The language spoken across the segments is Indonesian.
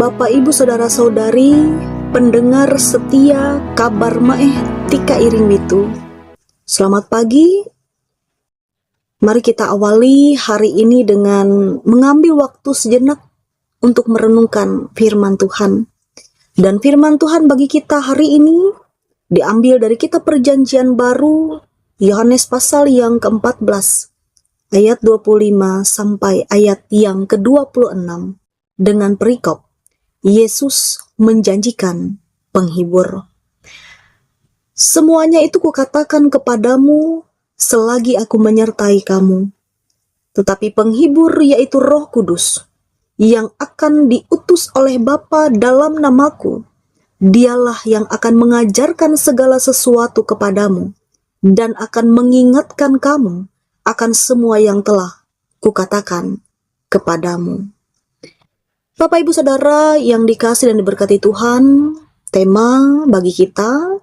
Bapak, Ibu, Saudara-saudari, pendengar setia Kabar Maeh Tika Iring Witu. Selamat pagi. Mari kita awali hari ini dengan mengambil waktu sejenak untuk merenungkan firman Tuhan. Dan firman Tuhan bagi kita hari ini diambil dari kitab Perjanjian Baru, Yohanes pasal yang ke-14, ayat 25 sampai ayat yang ke-26, dengan perikop Yesus menjanjikan penghibur. Semuanya itu kukatakan kepadamu selagi aku menyertai kamu. Tetapi penghibur, yaitu Roh Kudus, yang akan diutus oleh Bapa dalam namaku, dialah yang akan mengajarkan segala sesuatu kepadamu dan akan mengingatkan kamu akan semua yang telah kukatakan kepadamu. Bapak, Ibu, Saudara yang dikasih dan diberkati Tuhan, tema bagi kita,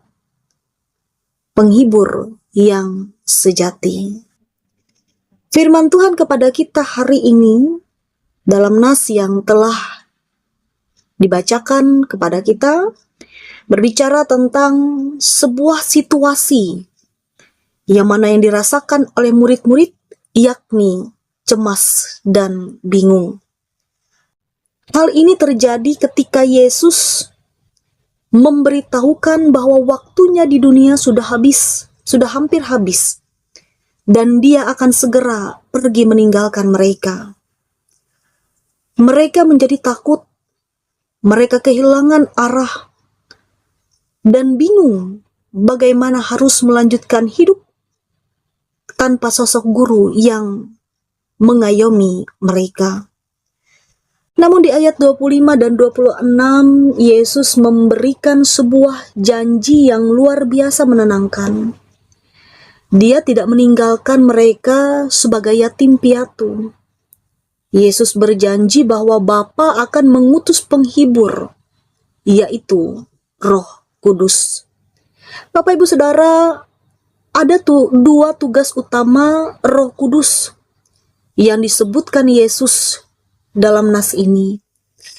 penghibur yang sejati. Firman Tuhan kepada kita hari ini, dalam nas yang telah dibacakan kepada kita, berbicara tentang sebuah situasi yang mana yang dirasakan oleh murid-murid, yakni cemas dan bingung. Hal ini terjadi ketika Yesus memberitahukan bahwa waktunya di dunia sudah habis, sudah hampir habis, dan dia akan segera pergi meninggalkan mereka. Mereka menjadi takut, mereka kehilangan arah, dan bingung bagaimana harus melanjutkan hidup tanpa sosok guru yang mengayomi mereka. Namun di ayat 25 dan 26, Yesus memberikan sebuah janji yang luar biasa menenangkan. Dia tidak meninggalkan mereka sebagai yatim piatu. Yesus berjanji bahwa Bapa akan mengutus penghibur, yaitu Roh Kudus. Bapak, Ibu, Saudara, ada dua tugas utama Roh Kudus yang disebutkan Yesus dalam nas ini.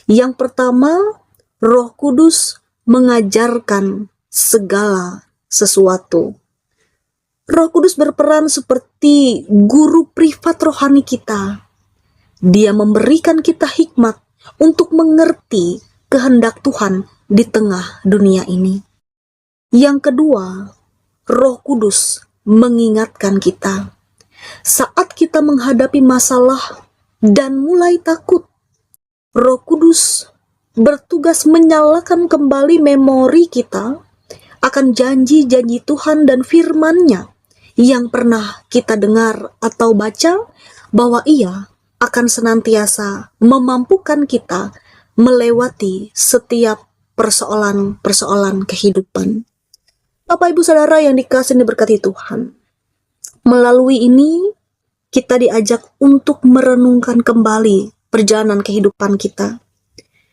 Yang pertama, Roh Kudus mengajarkan segala sesuatu. Roh Kudus berperan seperti guru privat rohani kita. Dia memberikan kita hikmat untuk mengerti kehendak Tuhan di tengah dunia ini. Yang kedua, Roh Kudus mengingatkan kita. Saat kita menghadapi masalah dan mulai takut, Roh Kudus bertugas menyalakan kembali memori kita akan janji-janji Tuhan dan firman-Nya yang pernah kita dengar atau baca, bahwa Ia akan senantiasa memampukan kita melewati setiap persoalan-persoalan kehidupan. Bapak, Ibu, Saudara yang dikasihi dan diberkati Tuhan, melalui ini kita diajak untuk merenungkan kembali perjalanan kehidupan kita.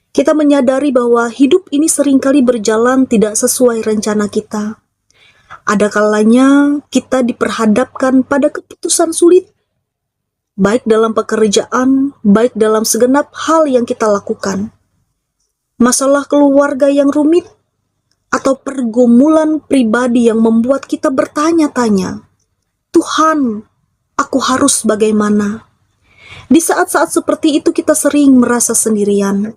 Kita menyadari bahwa hidup ini seringkali berjalan tidak sesuai rencana kita. Ada kalanya kita diperhadapkan pada keputusan sulit, baik dalam pekerjaan, baik dalam segenap hal yang kita lakukan. Masalah keluarga yang rumit, atau pergumulan pribadi yang membuat kita bertanya-tanya, Tuhan, aku harus bagaimana? Di saat-saat seperti itu kita sering merasa sendirian.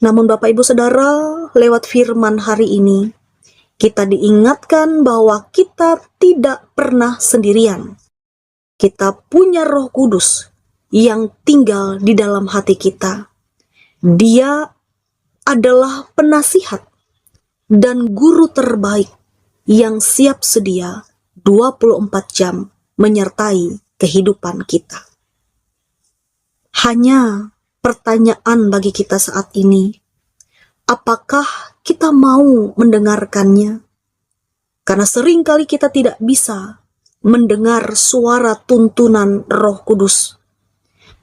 Namun Bapak, Ibu, Saudara, lewat firman hari ini, kita diingatkan bahwa kita tidak pernah sendirian. Kita punya Roh Kudus yang tinggal di dalam hati kita. Dia adalah penasihat dan guru terbaik yang siap sedia 24 jam menyertai kehidupan kita. Hanya pertanyaan bagi kita saat ini, apakah kita mau mendengarkannya? Karena seringkali kita tidak bisa mendengar suara tuntunan Roh Kudus.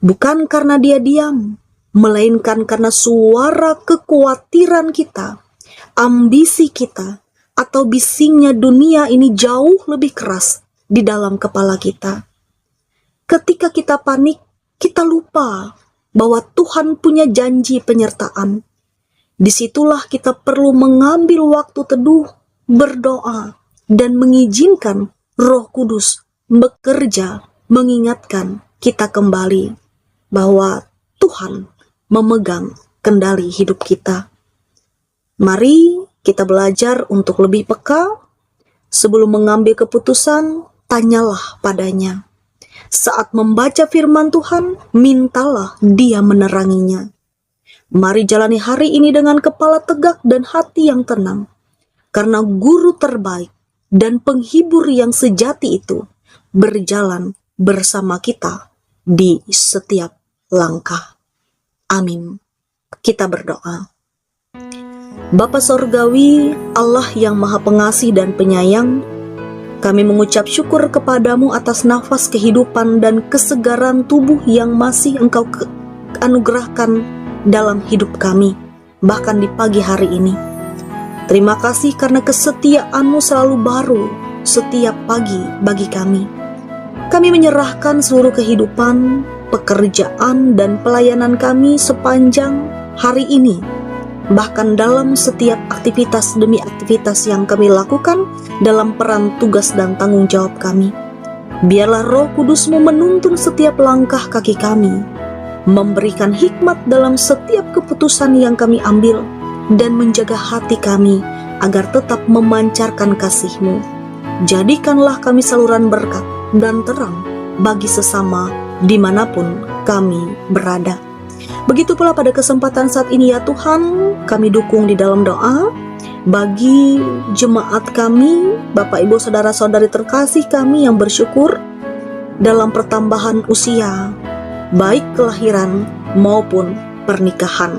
Bukan karena dia diam, melainkan karena suara kekhawatiran kita, ambisi kita, atau bisingnya dunia ini jauh lebih keras di dalam kepala kita. Ketika kita panik, kita lupa bahwa Tuhan punya janji penyertaan. Disitulah kita perlu mengambil waktu teduh, berdoa, dan mengizinkan Roh Kudus bekerja, mengingatkan kita kembali bahwa Tuhan memegang kendali hidup kita. Mari kita belajar untuk lebih peka. Sebelum mengambil keputusan, tanyalah padanya. Saat membaca firman Tuhan, mintalah Dia meneranginya. Mari jalani hari ini dengan kepala tegak dan hati yang tenang. Karena guru terbaik dan penghibur yang sejati itu berjalan bersama kita di setiap langkah. Amin. Kita berdoa. Bapa Sorgawi, Allah yang Maha Pengasih dan Penyayang, kami mengucap syukur kepadamu atas nafas kehidupan dan kesegaran tubuh yang masih Engkau anugerahkan dalam hidup kami, bahkan di pagi hari ini. Terima kasih karena kesetiaan-Mu selalu baru setiap pagi bagi kami. Kami menyerahkan seluruh kehidupan, pekerjaan, dan pelayanan kami sepanjang hari ini, bahkan dalam setiap aktivitas demi aktivitas yang kami lakukan dalam peran tugas dan tanggung jawab kami. Biarlah Roh Kudus-Mu menuntun setiap langkah kaki kami, memberikan hikmat dalam setiap keputusan yang kami ambil, dan menjaga hati kami agar tetap memancarkan kasih-Mu. Jadikanlah kami saluran berkat dan terang bagi sesama dimanapun kami berada. Begitu pula pada kesempatan saat ini ya Tuhan, kami dukung di dalam doa bagi jemaat kami, Bapak Ibu Saudara-saudari terkasih kami yang bersyukur dalam pertambahan usia, baik kelahiran maupun pernikahan.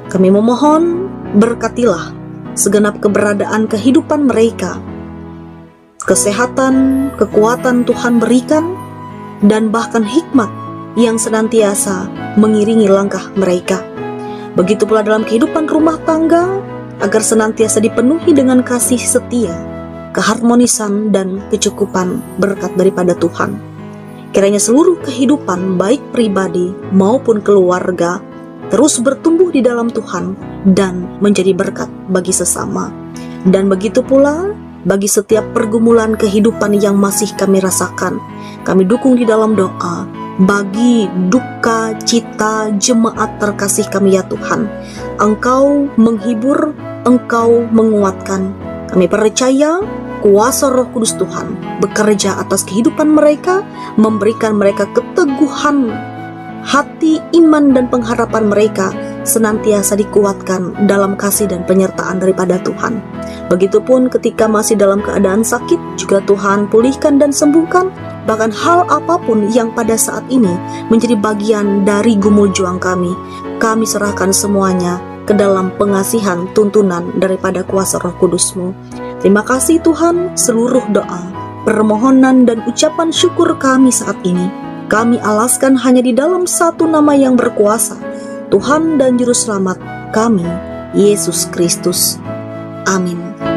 Kami memohon berkatilah segenap keberadaan kehidupan mereka. Kesehatan, kekuatan Tuhan berikan, dan bahkan hikmat yang senantiasa mengiringi langkah mereka. Begitu pula dalam kehidupan rumah tangga, agar senantiasa dipenuhi dengan kasih setia, keharmonisan, dan kecukupan berkat daripada Tuhan. Kiranya seluruh kehidupan baik pribadi maupun keluarga terus bertumbuh di dalam Tuhan dan menjadi berkat bagi sesama. Dan begitu pula bagi setiap pergumulan kehidupan yang masih kami rasakan, kami dukung di dalam doa bagi duka cita jemaat terkasih kami ya Tuhan. Engkau menghibur, Engkau menguatkan. Kami percaya kuasa Roh Kudus Tuhan bekerja atas kehidupan mereka, memberikan mereka keteguhan hati, iman, dan pengharapan mereka senantiasa dikuatkan dalam kasih dan penyertaan daripada Tuhan. Begitupun ketika masih dalam keadaan sakit, juga Tuhan pulihkan dan sembuhkan. Bahkan hal apapun yang pada saat ini menjadi bagian dari gumul juang kami serahkan semuanya ke dalam pengasihan tuntunan daripada kuasa Roh Kudus-Mu. Terima kasih Tuhan, seluruh doa, permohonan, dan ucapan syukur kami saat ini kami alaskan hanya di dalam satu nama yang berkuasa, Tuhan dan Juru Selamat kami, Yesus Kristus. Amin.